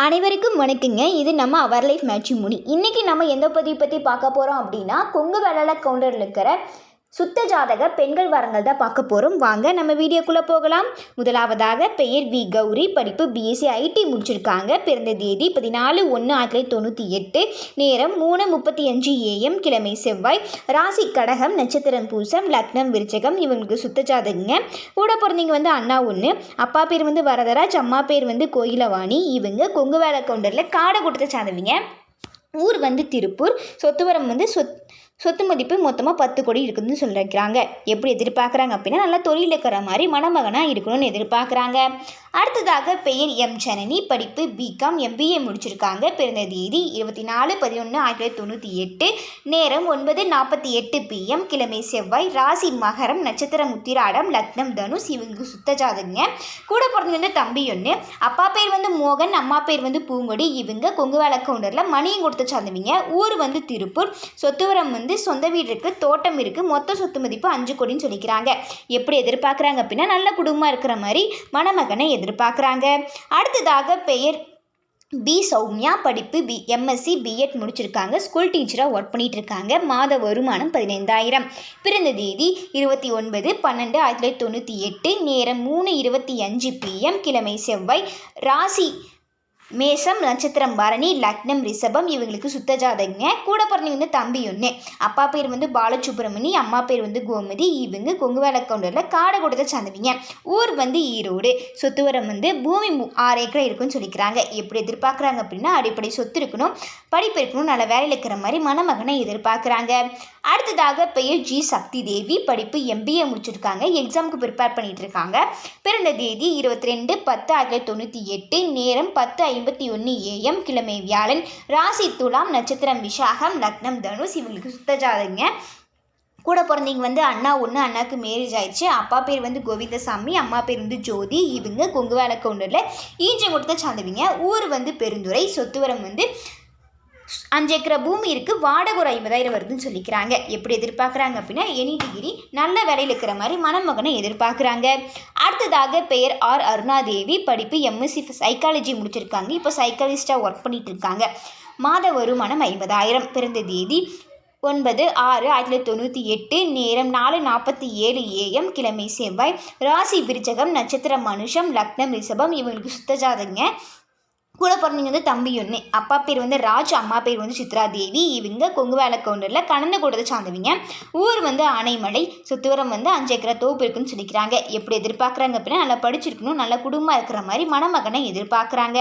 அனைவருக்கும் வணக்கங்க. இது நம்ம அவர் லைஃப் மேட்ரிமோனி. இன்றைக்கி நம்ம எந்த பதிவு பற்றி பார்க்க போகிறோம் அப்படின்னா, கொங்கு வேளாள கவுண்டரில் இருக்கிற சுத்த ஜாதக பெண்கள் வரங்கள் தான் பார்க்க போகிறோம். வாங்க நம்ம வீடியோக்குள்ளே போகலாம். முதலாவதாக பெயர் வி கௌரி, படிப்பு பிஎஸ்சி ஐடி முடிச்சிருக்காங்க. பிறந்த தேதி 14/1/1998, நேரம் 3:35 AM, கிழமை செவ்வாய், ராசி கடகம், நட்சத்திரம் பூசம், லக்னம் விருச்சகம். இவங்களுக்கு சுத்த ஜாதகங்க. கூட பிறந்தவங்க அண்ணா ஒன்று, அப்பா பேர் வரதராஜ், அம்மா பேர் கோயிலவாணி. இவங்க கொங்கு வேள கவுண்டரில் காடை கொடுத்த சாதவிங்க. ஊர் திருப்பூர். சொத்து வரம் சொத்து மதிப்பு மொத்தமாக 10 கோடி இருக்குதுன்னு சொல்லியிருக்கிறாங்க. எப்படி எதிர்பார்க்குறாங்க அப்படின்னா, நல்லா தொழில் இருக்கிற மாதிரி மணமகனாக இருக்கணும்னு எதிர்பார்க்குறாங்க. அடுத்ததாக பெயர் எம் ஜனனி, படிப்பு பிகாம் MBA முடிச்சிருக்காங்க. பிறந்த தேதி 24/11/1998, நேரம் 9:48 PM, கிழமை செவ்வாய், ராசி மகரம், நட்சத்திரம் உத்திராடம், லக்னம் தனுஷ். இவங்க சுத்த ஜாதகங்க. கூட பிறந்தவங்க தம்பி ஒன்று, அப்பா பேர் மோகன், அம்மா பேர் பூங்கொடி. இவங்க கொங்கு வேள கவுண்டரில் மணியும் கொடுத்த சார்ந்தவங்க. ஊர் திருப்பூர். சொத்துவரம் சொந்த வீடு இருக்குது, தோட்டம் இருக்குது. மொத்த சொத்து மதிப்பு 5 கோடின்னு சொல்லிக்கிறாங்க. எப்படி எதிர்பார்க்குறாங்க அப்படின்னா, நல்ல குடும்பமாக இருக்கிற மாதிரி மணமகனை எதிர்பார்க்குறாங்க. அடுத்ததாக பெயர் பி சௌமியா, படிப்பு MSc BEd முடிச்சிருக்காங்க. ஸ்கூல் டீச்சராக ஒர்க் பண்ணிட்டு இருக்காங்க. மாத வருமானம் 15,000. பிறந்த தேதி 29/12/1998, நேரம் 3:25 PM, கிழமை செவ்வாய், ராசி மேசம், நட்சத்திரம் பரணி, லக்னம் ரிஷபம். இவங்களுக்கு சுத்த ஜாதகங்க. கூட பிறந்தவங்க தம்பி ஒன்று, அப்பா பேர் பாலசுப்ரமணி, அம்மா பேர் கோமதி. இவங்க கொங்கு வேள கவுண்டரில் காடை கொடுத்த சார்ந்தவங்க. ஊர் ஈரோடு. சொத்து வரம் பூமி 6 ஏக்கர் இருக்குன்னு சொல்லிக்கிறாங்க. எப்படி எதிர்பார்க்குறாங்க அப்படின்னா, அடிப்படை சொத்து இருக்கணும், படிப்பு இருக்கணும், நல்ல வேலையில் இருக்கிற மாதிரி மணமகனை எதிர்பார்க்குறாங்க. அடுத்ததாக பெயர் ஜி சக்தி தேவி, படிப்பு MBA முடிச்சிருக்காங்க. எக்ஸாமுக்கு ப்ரிப்பேர் பண்ணிட்டு இருக்காங்க. பிறந்த தேதி 22/10/1998, நேரம் 10:51 AM, கிழமை வியாழன், ராசி துலாம், நட்சத்திரம் விஷாகம், லக்னம் தனுஷ். இவங்களுக்கு சுத்த ஜாதகங்க. கூட பிறந்தவங்க அண்ணா ஒன்று, அண்ணாவுக்கு மேரேஜ் ஆயிடுச்சு. அப்பா பேர் கோவிந்தசாமி, அம்மா பேர் ஜோதி. இவங்க கொங்கு வேள கவுண்டரில் ஈஞ்சம் கொடுத்த சார்ந்தவங்க. ஊர் பெருந்துறை. சொத்து வரம் 5 ஏக்கர் பூமி இருக்குது. வாடகை ஒரு 50,000 வருதுன்னு சொல்லிக்கிறாங்க. எப்படி எதிர்பார்க்குறாங்க அப்படின்னா, எனி டிகிரி, நல்ல வேலையில் இருக்கிற மாதிரி மணமகனை எதிர்பார்க்குறாங்க. அடுத்ததாக பெயர் ஆர் அருணாதேவி, படிப்பு MSc சைக்காலஜி முடிச்சிருக்காங்க. இப்போ சைக்காலஜிஸ்டாக ஒர்க் பண்ணிட்டு இருக்காங்க. மாத வருமானம் 50,000. பிறந்த தேதி 9/6/1998, நேரம் 4:47 AM, கிழமை செவ்வாய், ராசி விருச்சகம், நட்சத்திரம் மனுஷம், லக்னம் ரிஷபம். இவங்களுக்கு சுத்த ஜாதகங்க. கூட பிறந்தவங்க தம்பி ஒன்று, அப்பா பேர் ராஜ், அம்மா பேர் சித்ரா தேவி. இவங்க கொங்கு வேள கவுண்டரில் கணந்து கொடுத்த சார்ந்தவங்க. ஊர் ஆனைமலை. சொத்துவரம் 5 ஏக்கர் தோப்பு இருக்குன்னு சொல்லிக்கிறாங்க. எப்படி எதிர்பார்க்குறாங்க அப்படின்னா, நல்லா படிச்சிருக்கணும், நல்ல குடும்பமாக இருக்கிற மாதிரி மணமகனை எதிர்பார்க்குறாங்க.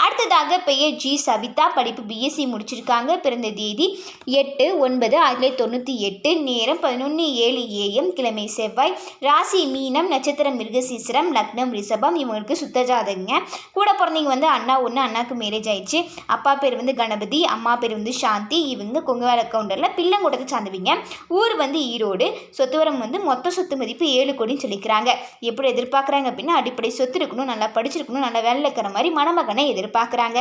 அடுத்ததாக பெயர் ஜி சவிதா, படிப்பு BSc முடிச்சிருக்காங்க. பிறந்த தேதி 8/9/1998, நேரம் 11:07 AM, கிழமை செவ்வாய், ராசி மீனம், நட்சத்திரம் மிருகசீரிஷம், லக்னம் ரிஷபம். இவங்களுக்கு சுத்த ஜாதகங்க. கூட பிறந்தவங்க அண்ணா ஒன்று, அண்ணாவுக்கு மேரேஜ் ஆயிடுச்சு. அப்பா பேர் கணபதி, அம்மா பேர் சாந்தி. இவங்க கொங்கு வேள கவுண்டரில் பிள்ளங்கூடத்தை சார்ந்தவங்க. ஊர் ஈரோடு. சொத்துவரம் மொத்த சொத்து மதிப்பு 7 கோடின்னு சொல்லிக்கிறாங்க. எப்படி எதிர்பார்க்குறாங்க அப்படின்னா, அடிப்படை சொத்து இருக்கணும், நல்லா படிச்சிருக்கணும், நல்ல வேலை இருக்கிற மாதிரி மணமகனை எதிர்பார்க்குறாங்க.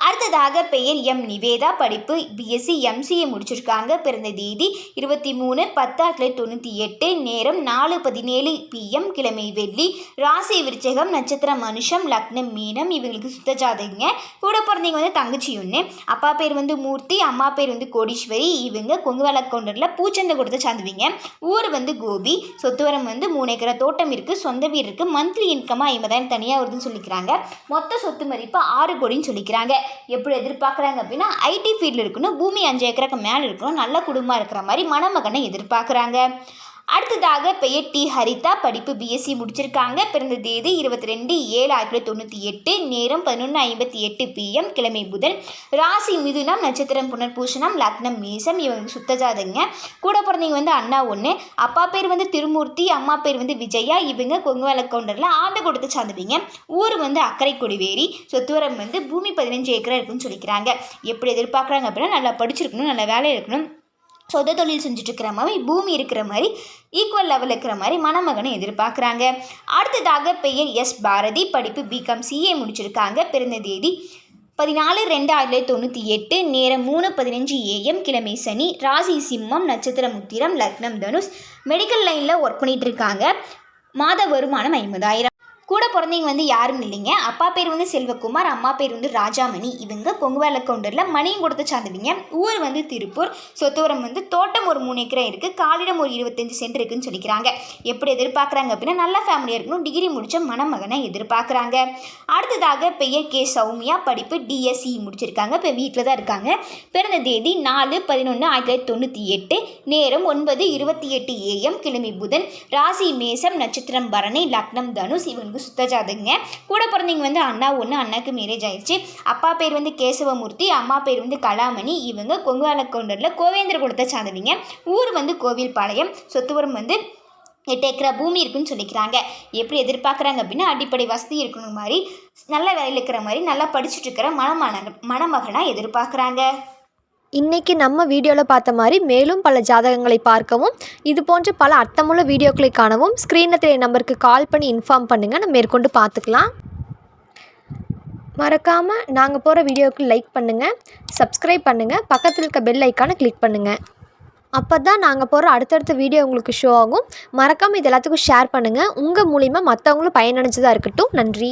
அடுத்ததாக பெயர் எம் நிவேதா, படிப்பு BSc MCA முடிச்சிருக்காங்க. பிறந்த தேதி 23/10/1998, நேரம் 4:17 PM, கிழமை வெள்ளி, ராசி விருச்சகம், நட்சத்திரம் மனுஷம், லக்னம் மீனம். இவங்களுக்கு சுத்த ஜாதகங்க. கூட பிறந்தவங்க தங்கச்சி ஒன்று, அப்பா பேர் மூர்த்தி, அம்மா பேர் கோடீஸ்வரி. இவங்க கொங்கு வேள கவுண்டரில் பூச்சந்தை கொடுத்த சார்ந்தவங்க. ஊர் கோபி. சொத்துவரம் 3 ஏக்கர் தோட்டம் இருக்குது, சொந்த வீடு இருக்குது. மந்த்லி இன்கமாக 50,000 தனியாக வருதுன்னு சொல்லிக்கிறாங்க. மொத்த சொத்து மதிப்பு 6 கோடின்னு சொல்லிக்கிறாங்க. எப்படி எதிர்பார்க்குறாங்க அப்படின்னா, IT ஃபீல்டில் இருக்கணும், பூமி 5 ஏக்கருக்கு மேலே இருக்கணும், நல்ல குடும்பமாக இருக்கிற மாதிரி மணமகனை எதிர்பார்க்குறாங்க. அடுத்ததாக பெயர் டி ஹரிதா, படிப்பு BSc முடிச்சிருக்காங்க. பிறந்த தேதி 22/7/1998, நேரம் 11:58 PM, கிழமை புதன், ராசி மிதுனம், நட்சத்திரம் புனர்பூசணம், லக்னம் மேசம். இவங்க சுத்த ஜாதகங்க. கூட பிறந்தவங்க அண்ணா ஒன்று, அப்பா பேர் திருமூர்த்தி, அம்மா பேர் விஜயா. இவங்க கொங்கு வேள கவுண்டரில் ஆண்டு கொடுத்து சார்ந்தவங்க. ஊர் அக்கரை கொடிவேரி. சொத்துவரம் பூமி 15 ஏக்கர் இருக்குன்னு சொல்லிக்கிறாங்க. எப்படி எதிர்பார்க்குறாங்க அப்படின்னா, நல்லா படிச்சிருக்கணும், நல்ல வேலை இருக்கணும், சொந்த தொழில் செஞ்சுட்ருக்கிற மாதிரி, பூமி இருக்கிற மாதிரி, ஈக்குவல் லெவல் இருக்கிற மாதிரி மணமகனை எதிர்பார்க்குறாங்க. அடுத்ததாக பெயர் எஸ் பாரதி, படிப்பு BCom CA முடிச்சிருக்காங்க. பிறந்த தேதி 14/2/1998, நேரம் 3:15 AM, கிழமை சனி, ராசி சிம்மம், நட்சத்திரம் உத்திரம், லக்னம் தனுஷ். மெடிக்கல் லைனில் ஒர்க் பண்ணிகிட்டு இருக்காங்க. மாத வருமானம் 50,000. கூட பிறந்தவங்க வந்து யாரும் இல்லைங்க. அப்பா பேர் வந்து செல்வகுமார், அம்மா பேர் வந்து ராஜாமணி. இவங்க கொங்கு வேலை கவுண்டரில் மணியும் கொடுத்து சார்ந்தவங்க. ஊர் வந்து திருப்பூர். சொத்துவரம் வந்து தோட்டம் ஒரு 3 ஏக்கரா இருக்குது. காலிடம் ஒரு 25 சென்ட் இருக்குன்னு சொல்லிக்கிறாங்க. எப்படி எதிர்பார்க்குறாங்க அப்படின்னா நல்ல ஃபேமிலியாக இருக்கணும், டிகிரி முடித்த மணமகனை எதிர்பார்க்குறாங்க. அடுத்ததாக பெயர் கே சௌமியா, படிப்பு டிஎஸ்சி முடிச்சிருக்காங்க. இப்போ வீட்டில் தான் இருக்காங்க. பிறந்த தேதி 4/11/1998, நேரம் 9:28 AM, கிழமை புதன், ராசி மேசம், நட்சத்திரம் பரணி, லக்னம் தனுஷ். இவங்க சுத்த ஜாதகங்க. கூட பிறந்தவங்க வந்து அண்ணா ஒன்று, அண்ணாக்கு மேரேஜ் ஆயிடுச்சு. அப்பா பேர் வந்து கேசவமூர்த்தி, அம்மா பேர் வந்து கலாமணி. இவங்க கொங்கு வேலை கவுண்டரில் கோவேந்திர குலத்தை சார்ந்தவங்க. ஊர் வந்து கோவில்பாளையம். சொத்துவரம் வந்து 8 ஏக்கரா பூமி இருக்குன்னு சொல்லிக்கிறாங்க. எப்படி எதிர்பார்க்குறாங்க அப்படின்னா அடிப்படை வசதி இருக்கணும் மாதிரி, நல்ல வேலையில் இருக்கிற மாதிரி, நல்லா படிச்சுட்டு இருக்கிற மணமகனாக எதிர்பார்க்குறாங்க. இன்றைக்கி நம்ம வீடியோவில் பார்த்த மாதிரி மேலும் பல ஜாதகங்களை பார்க்கவும், இது போன்ற பல அர்த்தமுள்ள வீடியோக்களை காணவும் ஸ்க்ரீனில் தெரிய நம்பருக்கு கால் பண்ணி இன்ஃபார்ம் பண்ணுங்கள். நம்ம மேற்கொண்டு பார்த்துக்கலாம். மறக்காமல் நாங்கள் போகிற வீடியோவுக்கு லைக் பண்ணுங்கள், சப்ஸ்கிரைப் பண்ணுங்கள், பக்கத்தில் இருக்க பெல் ஐக்கானை கிளிக் பண்ணுங்கள். அப்போ தான் நாங்கள் போகிற அடுத்தடுத்த வீடியோ உங்களுக்கு ஷோ ஆகும். மறக்காமல் இது எல்லாத்துக்கும் ஷேர் பண்ணுங்கள். உங்கள் மூலிமா மற்றவங்களும் பயனடைஞ்சதாக இருக்கட்டும். நன்றி.